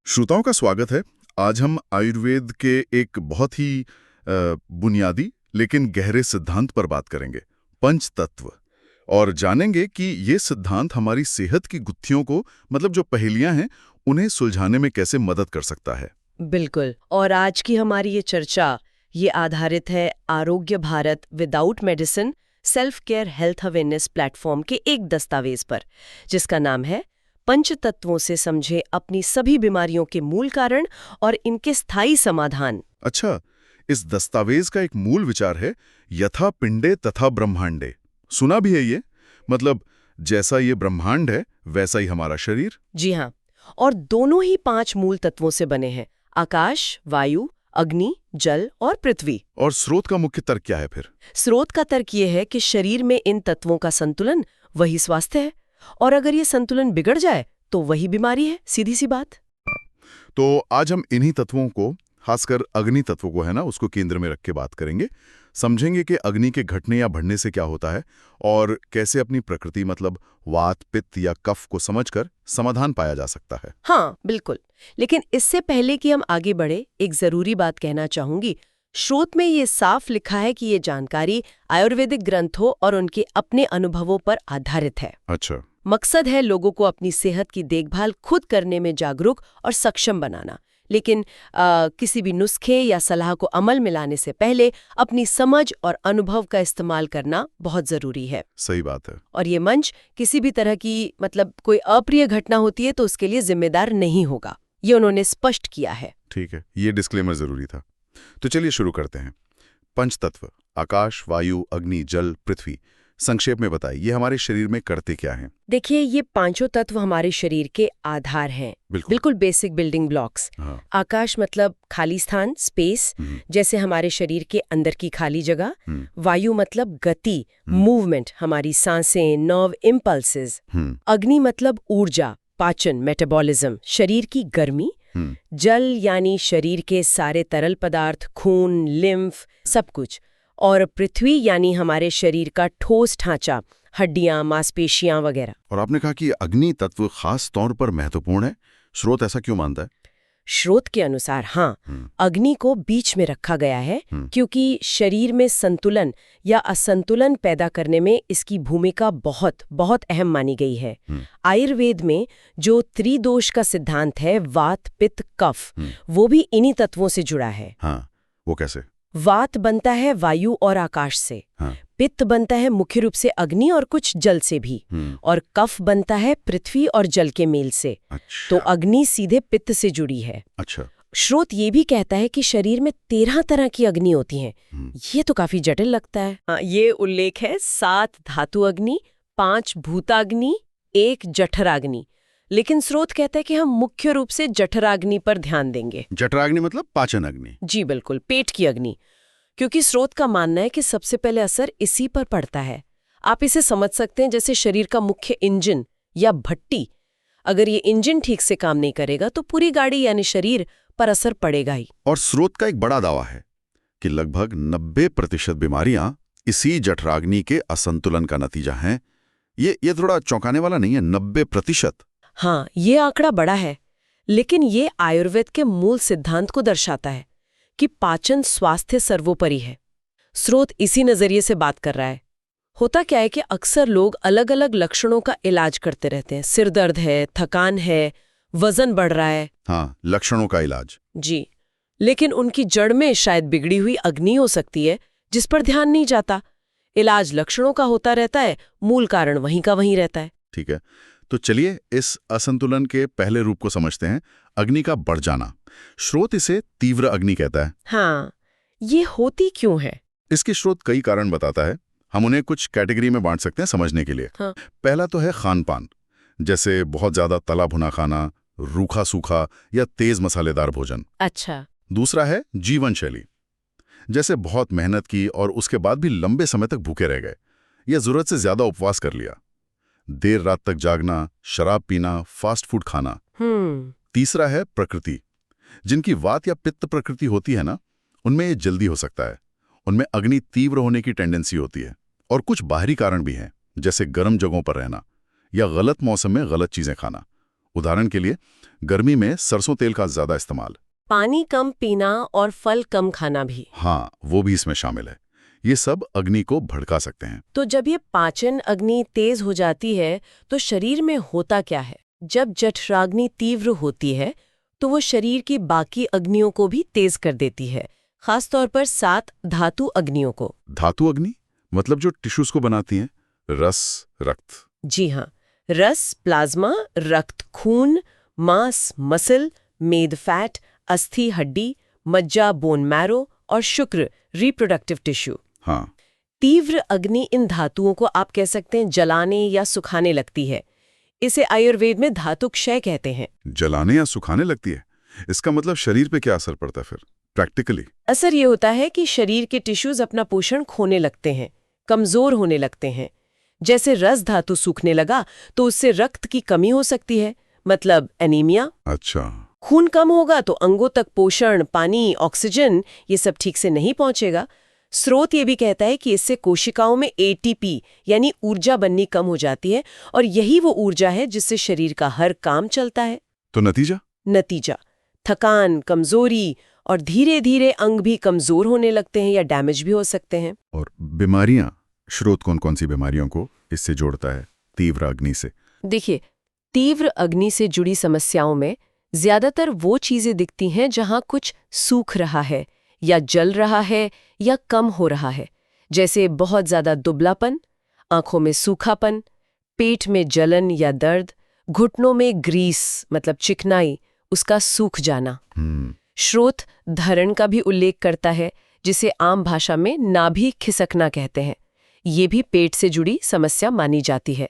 श्रोताओं का स्वागत है। आज हम आयुर्वेद के एक बहुत ही बुनियादी लेकिन गहरे सिद्धांत पर बात करेंगे, पंच तत्व, और जानेंगे कि ये सिद्धांत हमारी सेहत की गुत्थियों को, मतलब जो पहेलियां हैं, उन्हें सुलझाने में कैसे मदद कर सकता है। बिल्कुल। और आज की हमारी ये चर्चा ये आधारित है आरोग्य Bharat without medicine self care health awareness platform के एक दस्तावेज पर, जिसका नाम है पंच तत्वों से समझे अपनी सभी बीमारियों के मूल कारण और इनके स्थायी समाधान। अच्छा, इस दस्तावेज का एक मूल विचार है यथा पिंडे तथा ब्रह्मांडे। सुना भी है ये, मतलब जैसा ये ब्रह्मांड है वैसा ही हमारा शरीर। जी हाँ, और दोनों ही 5 मूल तत्वों से बने हैं, आकाश, वायु, अग्नि, जल और पृथ्वी। और स्रोत का मुख्य तर्क क्या है फिर? स्रोत का तर्क ये है कि शरीर में इन तत्वों का संतुलन वही स्वास्थ्य है, और अगर ये संतुलन बिगड़ जाए तो वही बीमारी है, सीधी सी बात। तो आज हम इन्हीं तत्वों को, खासकर अग्नि तत्व को है ना, उसको केंद्र में रख के बात करेंगे। समझेंगे कि अग्नि के घटने या बढ़ने से क्या होता है और कैसे अपनी प्रकृति, मतलब वात, पित्त या कफ को समझकर समाधान पाया जा सकता है। हाँ बिल्कुल, लेकिन इससे पहले कि हम आगे बढ़े, एक जरूरी बात कहना चाहूंगी। स्रोत में ये साफ लिखा है कि ये जानकारी आयुर्वेदिक ग्रंथों और उनके अपने अनुभवों पर आधारित है। अच्छा। मकसद है लोगों को अपनी सेहत की देखभाल खुद करने में जागरूक और सक्षम बनाना, लेकिन किसी भी नुस्खे या सलाह को अमल में लाने से पहले अपनी समझ और अनुभव का इस्तेमाल करना बहुत जरूरी है। सही बात है। और ये मंच किसी भी तरह की, मतलब कोई अप्रिय घटना होती है तो उसके लिए जिम्मेदार नहीं होगा, ये उन्होंने स्पष्ट किया है। ठीक है, ये डिस्क्लेमर जरूरी था। तो चलिए शुरू करते हैं। पंच तत्व, आकाश, वायु, अग्नि, जल, पृथ्वी, संक्षेप में बताइए, ये हमारे शरीर में करते क्या हैं? देखिए, ये पांचों तत्व हमारे शरीर के आधार हैं, बिल्कुल बेसिक बिल्डिंग ब्लॉक्स। हाँ। आकाश मतलब खाली स्थान, स्पेस, जैसे हमारे शरीर के अंदर की खाली जगह। वायु मतलब गति, मूवमेंट, हमारी सांसें, नर्व इम्पल्सेस। अग्नि मतलब ऊर्जा, पाचन, मेटाबॉलिज्म, शरीर की गर्मी। जल यानी शरीर के सारे तरल पदार्थ, खून, लिम्फ, सब कुछ। और पृथ्वी यानी हमारे शरीर का ठोस ढांचा, हड्डियां, मांसपेशियां वगैरह। और आपने कहा कि अग्नि तत्व खास तौर पर महत्वपूर्ण है, स्रोत ऐसा क्यों मानता है? स्रोत के अनुसार हाँ, अग्नि को बीच में रखा गया है क्योंकि शरीर में संतुलन या असंतुलन पैदा करने में इसकी भूमिका बहुत बहुत अहम मानी गई है। आयुर्वेद में जो त्रिदोष का सिद्धांत है, वात, पित्त, कफ, वो भी इन्हीं तत्वों से जुड़ा है। हाँ, वो कैसे? वात बनता है वायु और आकाश से। हाँ। पित्त बनता है मुख्य रूप से अग्नि और कुछ जल से भी। और कफ बनता है पृथ्वी और जल के मेल से। अच्छा। तो अग्नि सीधे पित्त से जुड़ी है। अच्छा। स्रोत ये भी कहता है कि शरीर में 13 तरह की अग्नि होती हैं। ये तो काफी जटिल लगता है। ये उल्लेख है 7 धातु अग्नि, 5 भूताग्नि, 1 जठराग्नि। लेकिन स्रोत कहता है कि हम मुख्य रूप से जठराग्नि पर ध्यान देंगे। जठराग्नि मतलब पाचन अग्नि? जी बिल्कुल, पेट की अग्नि, क्योंकि स्रोत का मानना है कि सबसे पहले असर इसी पर पड़ता है। आप इसे समझ सकते हैं जैसे शरीर का मुख्य इंजन या भट्टी। अगर ये इंजन ठीक से काम नहीं करेगा तो पूरी गाड़ी यानी शरीर पर असर पड़ेगा ही। और स्रोत का एक बड़ा दावा है कि लगभग 90% बीमारियां इसी जठराग्नि के असंतुलन का नतीजा हैं। ये थोड़ा चौंकाने वाला नहीं है? 90%? हाँ, ये आंकड़ा बड़ा है, लेकिन ये आयुर्वेद के मूल सिद्धांत को दर्शाता है कि पाचन स्वास्थ्य सर्वोपरि है। स्रोत इसी नजरिए से बात कर रहा है। होता क्या है कि अक्सर लोग अलग अलग लक्षणों का इलाज करते रहते हैं। सिर दर्द है, थकान है, वजन बढ़ रहा है। हाँ, लक्षणों का इलाज। जी, लेकिन उनकी जड़ में शायद बिगड़ी हुई अग्नि हो सकती है जिस पर ध्यान नहीं जाता। इलाज लक्षणों का होता रहता है, मूल कारण वहीं का वहीं रहता है। ठीक है, तो चलिए इस असंतुलन के पहले रूप को समझते हैं, अग्नि का बढ़ जाना। स्रोत इसे तीव्र अग्नि कहता है। हाँ, ये होती क्यों है? इसके स्रोत कई कारण बताता है। हम उन्हें कुछ कैटेगरी में बांट सकते हैं समझने के लिए। हाँ। पहला तो है खान पान, जैसे बहुत ज्यादा तला भुना खाना, रूखा सूखा या तेज मसालेदार भोजन। अच्छा। दूसरा है जीवन शैली, जैसे बहुत मेहनत की और उसके बाद भी लंबे समय तक भूखे रह गए या जरूरत से ज्यादा उपवास कर लिया। देर रात तक जागना, शराब पीना, फास्ट फूड खाना। तीसरा है प्रकृति, जिनकी वात या पित्त प्रकृति होती है ना, उनमें ये जल्दी हो सकता है। उनमें अग्नि तीव्र होने की टेंडेंसी होती है। और कुछ बाहरी कारण भी हैं, जैसे गर्म जगहों पर रहना या गलत मौसम में गलत चीजें खाना। उदाहरण के लिए गर्मी में सरसों तेल का ज्यादा इस्तेमाल। पानी कम पीना और फल कम खाना भी। हाँ, वो भी इसमें शामिल है। ये सब अग्नि को भड़का सकते हैं। तो जब ये पाचन अग्नि तेज हो जाती है तो शरीर में होता क्या है? जब जठराग्नि तीव्र होती है तो वो शरीर की बाकी अग्नियों को भी तेज कर देती है, खासतौर पर 7 धातु अग्नियों को। धातु अग्नि मतलब जो टिश्यूज को बनाती हैं, रस, रक्त। जी हाँ, रस प्लाज्मा, रक्त खून, मांस मसल, मेद फैट, अस्थि हड्डी, मज्जा बोन मैरो और शुक्र रिप्रोडक्टिव टिश्यू। हाँ, तीव्र अग्नि इन धातुओं को आप कह सकते हैं जलाने या सुखाने लगती है। इसे आयुर्वेद में धातु क्षय कहते हैं। जलाने या सुखाने लगती है। इसका मतलब शरीर पे क्या असर पड़ता है फिर प्रैक्टिकली? असर ये होता है कि शरीर के टिश्यूज अपना पोषण खोने लगते हैं, कमजोर होने लगते हैं। जैसे रस धातु सूखने लगा तो उससे रक्त की कमी हो सकती है, मतलब एनीमिया। अच्छा। खून कम होगा तो अंगों तक पोषण, पानी, ऑक्सीजन ये सब ठीक से नहीं पहुंचेगा। स्रोत ये भी कहता है कि इससे कोशिकाओं में एटीपी यानी ऊर्जा बननी कम हो जाती है और यही वो ऊर्जा है जिससे शरीर का हर काम चलता है। तो नतीजा थकान, कमजोरी और धीरे धीरे अंग भी कमजोर होने लगते हैं या डैमेज भी हो सकते हैं। और बीमारियां, स्रोत कौन कौन सी बीमारियों को इससे जोड़ता है तीव्र अग्नि से? देखिए, तीव्र अग्नि से जुड़ी समस्याओं में ज्यादातर वो चीजें दिखती हैं जहां कुछ सूख रहा है या जल रहा है या कम हो रहा है, जैसे बहुत ज्यादा दुबलापन, आंखों में सूखापन, पेट में जलन या दर्द, घुटनों में ग्रीस मतलब चिकनाई, उसका सूख जाना। स्रोत धरण का भी उल्लेख करता है, जिसे आम भाषा में नाभि खिसकना कहते हैं। ये भी पेट से जुड़ी समस्या मानी जाती है।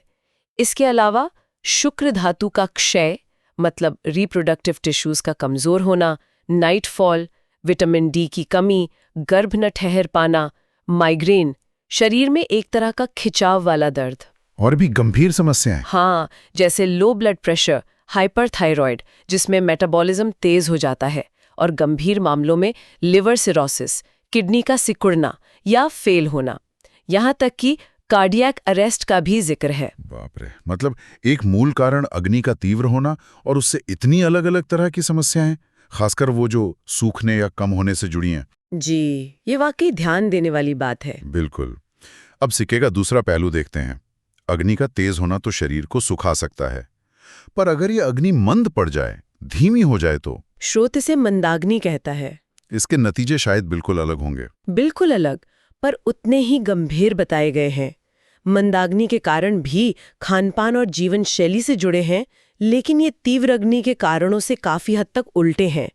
इसके अलावा शुक्र धातु का क्षय मतलब रिप्रोडक्टिव टिश्यूज का कमजोर होना, नाइटफॉल, विटामिन डी की कमी, गर्भ न ठहर पाना, माइग्रेन, शरीर में एक तरह का खिंचाव वाला दर्द। और भी गंभीर समस्याएं। हाँ, जैसे लो ब्लड प्रेशर, हाइपरथायरॉयड जिसमें मेटाबॉलिज्म तेज हो जाता है, और गंभीर मामलों में लिवर सिरोसिस, किडनी का सिकुड़ना या फेल होना। यहाँ तक कि कार्डियक अरेस्ट का भी जिक्र है। बाप रे, मतलब एक मूल कारण अग्नि का तीव्र होना और उससे इतनी अलग अलग तरह की समस्याएं, खासकर वो जो सूखने या कम होने से जुड़ी हैं। जी, ये वाकई ध्यान देने वाली बात है। बिल्कुल। अब सिक्के का दूसरा पहलू देखते हैं। अग्नि का तेज होना तो शरीर को सुखा सकता है, पर अगर ये अग्नि मंद पड़ जाए, धीमी हो जाए तो? स्रोत इसे मंदाग्नि कहता है। इसके नतीजे शायद बिल्कुल अलग होंगे। बिल्कुल अलग, पर उतने ही गंभीर बताए गए हैं। मंदाग्नि के कारण भी खानपान और जीवन शैली से जुड़े हैं, लेकिन ये तीव्र अग्नि के कारणों से काफी हद तक उल्टे हैं।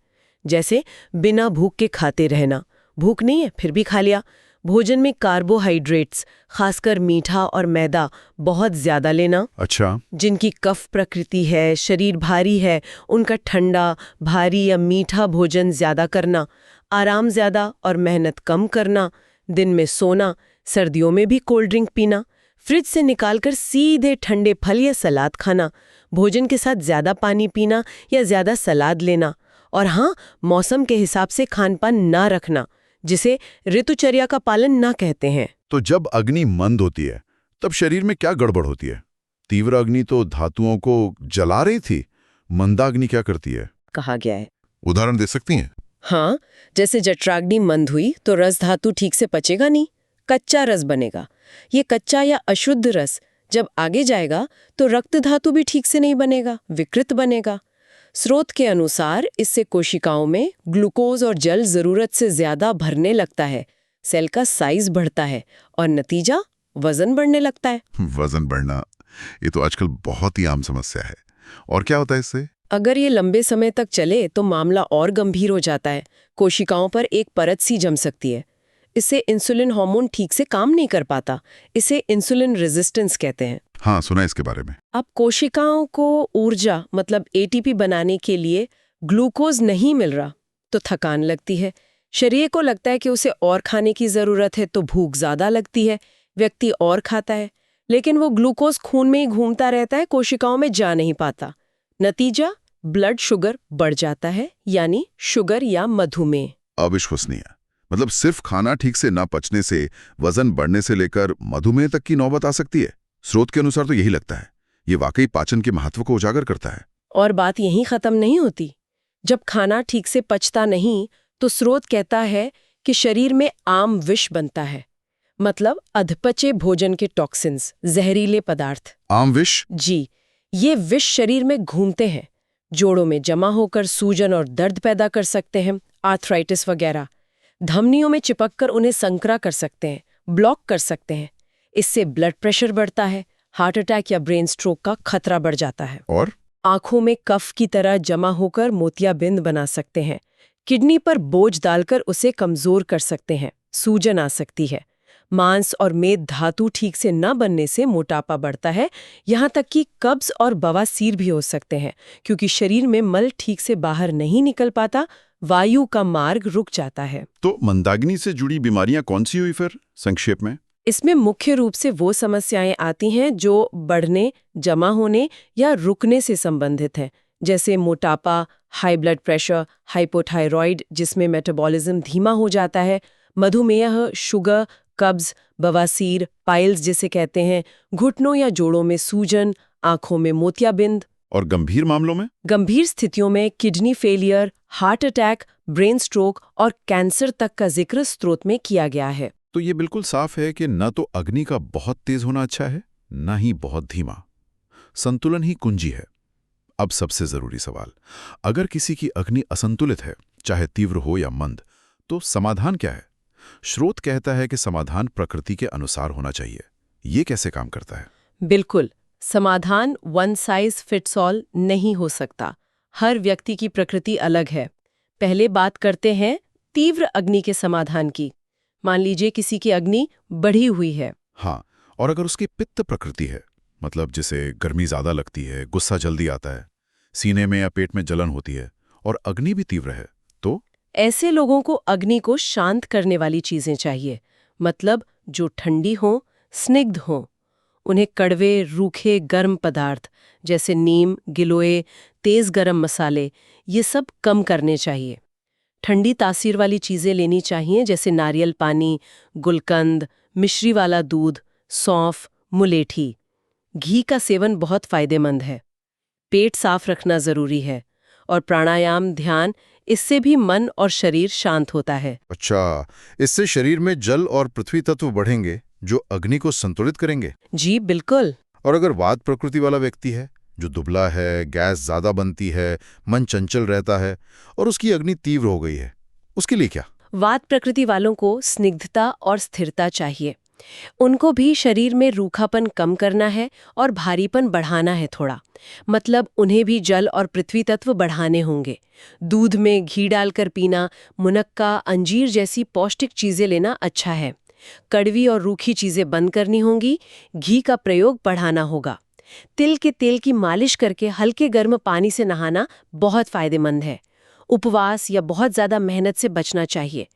जैसे बिना भूख के खाते रहना, भूख नहीं है फिर भी खा लिया। भोजन में कार्बोहाइड्रेट्स, खासकर मीठा और मैदा बहुत ज्यादा लेना। अच्छा। जिनकी कफ प्रकृति है, शरीर भारी है, उनका ठंडा, भारी या मीठा भोजन ज्यादा करना। आराम ज्यादा और मेहनत कम करना। दिन में सोना, सर्दियों में भी कोल्ड ड्रिंक पीना, फ्रिज से निकालकर सीधे ठंडे फल या सलाद खाना, भोजन के साथ ज्यादा पानी पीना या ज्यादा सलाद लेना। और हाँ, मौसम के हिसाब से खानपान ना रखना, जिसे ऋतुचर्या का पालन ना कहते हैं। तो जब अग्नि मंद होती है तब शरीर में क्या गड़बड़ होती है? तीव्र अग्नि तो धातुओं को जला रही थी, मंदाग्नि क्या करती है? कहा गया है। उदाहरण दे सकती हैं? हाँ, जैसे जठराग्नि मंद हुई तो रस धातु ठीक से पचेगा नहीं, कच्चा रस बनेगा। ये कच्चा या अशुद्ध रस जब आगे जाएगा तो रक्त धातु भी ठीक से नहीं बनेगा, विकृत बनेगा। स्रोत के अनुसार इससे कोशिकाओं में ग्लूकोज और जल जरूरत से ज्यादा भरने लगता है, सेल का साइज बढ़ता है और नतीजा वजन बढ़ने लगता है। वजन बढ़ना, ये तो आजकल बहुत ही आम समस्या है। और क्या होता है इससे? अगर ये लंबे समय तक चले तो मामला और गंभीर हो जाता है। कोशिकाओं पर एक परत सी जम सकती है। इससे इंसुलिन हार्मोन ठीक से काम नहीं कर पाता। इसे इंसुलिन रेजिस्टेंस कहते हैं। हाँ, सुना इसके बारे में। अब कोशिकाओं को ऊर्जा मतलब एटीपी बनाने के लिए ग्लूकोज नहीं मिल रहा तो थकान लगती है। शरीर को लगता है कि उसे और खाने की जरूरत है तो भूख ज्यादा लगती है। व्यक्ति और खाता है, लेकिन वो ग्लूकोज खून में ही घूमता रहता है, कोशिकाओं में जा नहीं पाता। नतीजा ब्लड शुगर बढ़ जाता है, यानी शुगर या मधुमेह। अविश्वसनीय। मतलब सिर्फ खाना ठीक से ना पचने से वजन बढ़ने से लेकर मधुमेह तक की नौबत आ सकती है। स्रोत के अनुसार तो यही लगता है। ये वाकई पाचन के महत्व को उजागर करता है। और बात यहीं खत्म नहीं होती। जब खाना ठीक से पचता नहीं तो स्रोत कहता है कि शरीर में आम विष बनता है, मतलब अधपचे भोजन के टॉक्सिन्स, जहरीले पदार्थ। आम विष? जी, ये विष शरीर में घूमते हैं, जोड़ों में जमा होकर सूजन और दर्द पैदा कर सकते हैं, आर्थराइटिस वगैरह। धमनियों में चिपककर उन्हें संकरा कर सकते हैं, ब्लॉक कर सकते हैं। इससे ब्लड प्रेशर बढ़ता है, हार्ट अटैक या ब्रेन स्ट्रोक का खतरा बढ़ जाता है। और आंखों में कफ की तरह जमा होकर मोतियाबिंद बना सकते हैं। किडनी पर बोझ डालकर उसे कमजोर कर सकते हैं, सूजन आ सकती है। मांस और मेद धातु ठीक से न बनने से मोटापा बढ़ता है, यहाँ तक कि कब्ज और बवासीर भी हो सकते हैं, क्योंकि शरीर में मल ठीक से बाहर नहीं निकल पाता, वायु का मार्ग रुक जाता है। तो मंदाग्नि से जुड़ी बीमारियां कौन सी हुई फिर, संक्षेप में? इसमें मुख्य रूप से वो समस्याएं आती हैं जो बढ़ने, जमा होने या रुकने से संबंधित हैं, जैसे मोटापा, हाई ब्लड प्रेशर, हाइपोथायरॉइड जिसमें मेटाबॉलिज्म धीमा हो जाता है, मधुमेह, शुगर, कब्ज, बवासीर, पाइल्स जिसे कहते हैं, घुटनों या जोड़ों में सूजन, आंखों में मोतियाबिंद। और गंभीर मामलों में? गंभीर स्थितियों में kidney failure, heart attack, brain stroke और कैंसर तक का जिक्र स्रोत में किया गया है। तो ये बिल्कुल साफ है कि न तो अग्नि का बहुत तेज होना अच्छा है, न ही बहुत धीमा। संतुलन ही कुंजी है। अब सबसे जरूरी सवाल, अगर किसी की अग्नि असंतुलित है, चाहे तीव्र हो या मंद, तो समाधान क्या है? स्रोत कहता है कि समाधान प्रकृति के अनुसार होना चाहिए। ये कैसे काम करता है? बिल्कुल, समाधान वन साइज फिट्स ऑल नहीं हो सकता। हर व्यक्ति की प्रकृति अलग है। पहले बात करते हैं तीव्र अग्नि के समाधान की। मान लीजिए किसी की अग्नि बढ़ी हुई है। हाँ, और अगर उसकी पित्त प्रकृति है, मतलब जिसे गर्मी ज्यादा लगती है, गुस्सा जल्दी आता है, सीने में या पेट में जलन होती है और अग्नि भी तीव्र है, तो ऐसे लोगों को अग्नि को शांत करने वाली चीजें चाहिए, मतलब जो ठंडी हो, स्निग्ध हो। उन्हें कड़वे, रूखे, गर्म पदार्थ जैसे नीम, गिलोय, तेज गरम मसाले, ये सब कम करने चाहिए। ठंडी तासीर वाली चीजें लेनी चाहिए, जैसे नारियल पानी, गुलकंद, मिश्री वाला दूध, सौंफ, मुलेठी। घी का सेवन बहुत फायदेमंद है। पेट साफ रखना जरूरी है, और प्राणायाम, ध्यान, इससे भी मन और शरीर शांत होता है। अच्छा, इससे शरीर में जल और पृथ्वी तत्व बढ़ेंगे जो अग्नि को संतुलित करेंगे। जी बिल्कुल। और अगर वात प्रकृति वाला व्यक्ति है, जो दुबला है, गैस ज्यादा बनती है, मन चंचल रहता है और उसकी अग्नि तीव्र हो गई है, उसके लिए क्या? वात प्रकृति वालों को स्निग्धता और स्थिरता चाहिए। उनको भी शरीर में रूखापन कम करना है और भारीपन बढ़ाना है थोड़ा। मतलब उन्हें भी जल और पृथ्वी तत्व बढ़ाने होंगे। दूध में घी डालकर पीना, मुनक्का, अंजीर जैसी पौष्टिक चीजें लेना अच्छा है। कड़वी और रूखी चीजें बंद करनी होंगी। घी का प्रयोग बढ़ाना होगा। तिल के तेल की मालिश करके हल्के गर्म पानी से नहाना बहुत फायदेमंद है। उपवास या बहुत ज्यादा मेहनत से बचना चाहिए।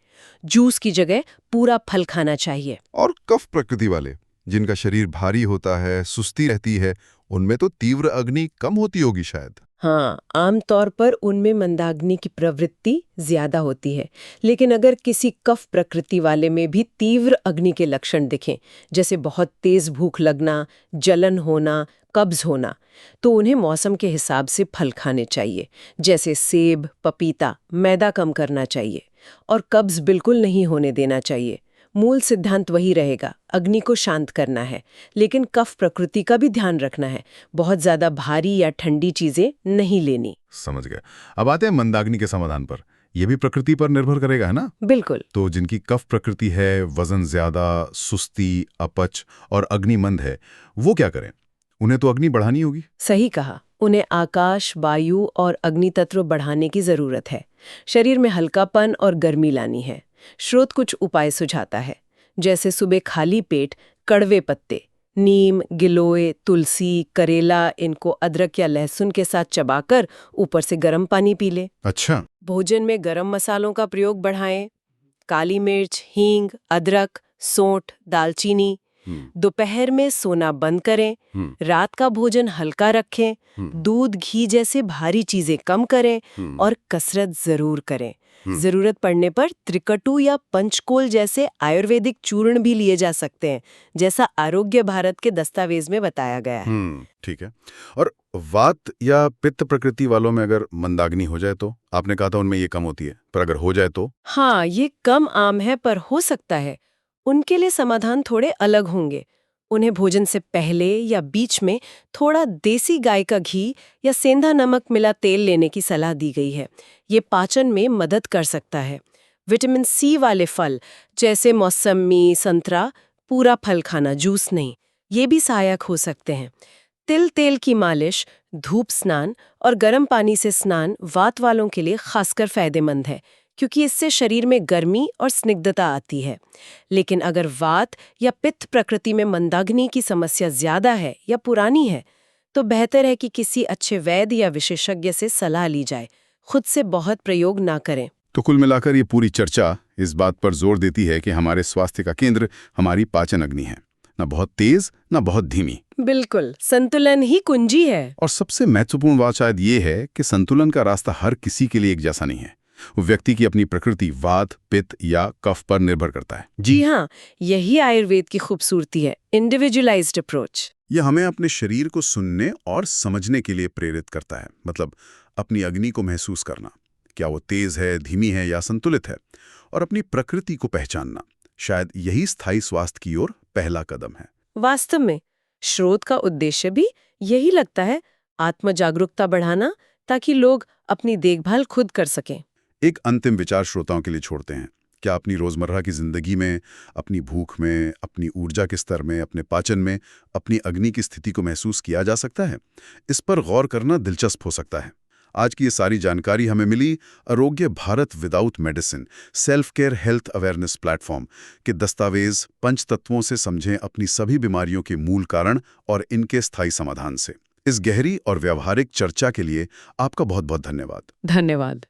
जूस की जगह पूरा फल खाना चाहिए। और कफ प्रकृति वाले, जिनका शरीर भारी होता है, सुस्ती रहती है, उनमें तो तीव्र अग्नि कम होती होगी शायद। हाँ, आमतौर पर उनमें मंदाग्नि की प्रवृत्ति ज्यादा होती है। लेकिन अगर किसी कफ प्रकृति वाले में भी तीव्र अग्नि के लक्षण दिखें, जैसे बहुत तेज भूख लगना, जलन होना, कब्ज होना, तो उन्हें मौसम के हिसाब से फल खाने चाहिए, जैसे सेब, पपीता। मैदा कम करना चाहिए और कब्ज बिल्कुल नहीं होने देना चाहिए। मूल सिद्धांत वही रहेगा, अग्नि को शांत करना है, लेकिन कफ प्रकृति का भी ध्यान रखना है। बहुत ज्यादा भारी या ठंडी चीजें नहीं लेनी। समझ गए। अब आते हैं मंदाग्नि के समाधान पर। यह भी प्रकृति पर निर्भर करेगा, है ना? बिल्कुल। तो जिनकी कफ प्रकृति है, वजन ज्यादा, सुस्ती, अपच और अग्निमंद है, वो क्या करें? उन्हें तो अग्नि बढ़ानी होगी। सही कहा। उन्हें आकाश, वायु और अग्नि तत्व बढ़ाने की जरूरत है। शरीर में हल्कापन और गर्मी लानी है। स्रोत कुछ उपाय सुझाता है, जैसे सुबह खाली पेट कड़वे पत्ते, नीम, गिलोय, तुलसी, करेला, इनको अदरक या लहसुन के साथ चबाकर ऊपर से गर्म पानी पी ले। अच्छा। भोजन में गरम मसालों का प्रयोग बढ़ाएं। काली मिर्च, हींग, अदरक, सौंठ, दालचीनी। दोपहर में सोना बंद करें। रात का भोजन हल्का रखें। दूध, घी जैसे भारी चीजें कम करें और कसरत जरूर करें। जरूरत पड़ने पर त्रिकटु या पंचकोल जैसे आयुर्वेदिक चूर्ण भी लिए जा सकते हैं, जैसा आरोग्य भारत के दस्तावेज में बताया गया है। ठीक है। और वात या पित्त प्रकृति वालों में अगर मंदाग्नि हो जाए तो आपने कहा था उनमें ये कम होती है, पर अगर हो जाए तो? हाँ, ये कम आम है पर हो सकता है। उनके लिए समाधान थोड़े अलग होंगे। उन्हें भोजन से पहले या बीच में थोड़ा देसी गाय का घी या सेंधा नमक मिला तेल लेने की सलाह दी गई है। ये पाचन में मदद कर सकता है। विटामिन सी वाले फल जैसे मौसमी, संतरा, पूरा फल खाना, जूस नहीं, ये भी सहायक हो सकते हैं। तिल तेल की मालिश, धूप स्नान और गर्म पानी से स्नान वात वालों के लिए खासकर फायदेमंद है, क्योंकि इससे शरीर में गर्मी और स्निग्धता आती है। लेकिन अगर वात या पित्त प्रकृति में मंदाग्नि की समस्या ज्यादा है या पुरानी है, तो बेहतर है कि किसी अच्छे वैद्य या विशेषज्ञ से सलाह ली जाए। खुद से बहुत प्रयोग ना करें। तो कुल मिलाकर ये पूरी चर्चा इस बात पर जोर देती है कि हमारे स्वास्थ्य का केंद्र हमारी पाचन अग्नि है, ना बहुत तेज ना बहुत धीमी। बिल्कुल, संतुलन ही कुंजी है। और सबसे महत्वपूर्ण बात शायद ये है कि संतुलन का रास्ता हर किसी के लिए एक जैसा नहीं है। वो व्यक्ति की अपनी प्रकृति वात, पित्त या कफ पर निर्भर करता है। जी हाँ, यही आयुर्वेद की खूबसूरती है, इंडिविजुअलाइज्ड अप्रोच। यह हमें अपने शरीर को सुनने और समझने के लिए प्रेरित करता है। मतलब अपनी अग्नि को महसूस करना, क्या वो तेज है, धीमी है या संतुलित है, और अपनी प्रकृति को पहचानना। शायद यही स्थायी स्वास्थ्य की ओर पहला कदम है। वास्तव में स्रोत का उद्देश्य भी यही लगता है, आत्म जागरूकता बढ़ाना, ताकि लोग अपनी देखभाल खुद कर सकें। एक अंतिम विचार श्रोताओं के लिए छोड़ते हैं। क्या अपनी रोजमर्रा की जिंदगी में, अपनी भूख में, अपनी ऊर्जा के स्तर में, अपने पाचन में अपनी अग्नि की स्थिति को महसूस किया जा सकता है? इस पर गौर करना दिलचस्प हो सकता है। आज की ये सारी जानकारी हमें मिली आरोग्य Bharat without medicine self care health awareness platform के दस्तावेज पंचतत्वों से समझें अपनी सभी बीमारियों के मूल कारण और इनके स्थायी समाधान से। इस गहरी और व्यावहारिक चर्चा के लिए आपका बहुत बहुत धन्यवाद। धन्यवाद।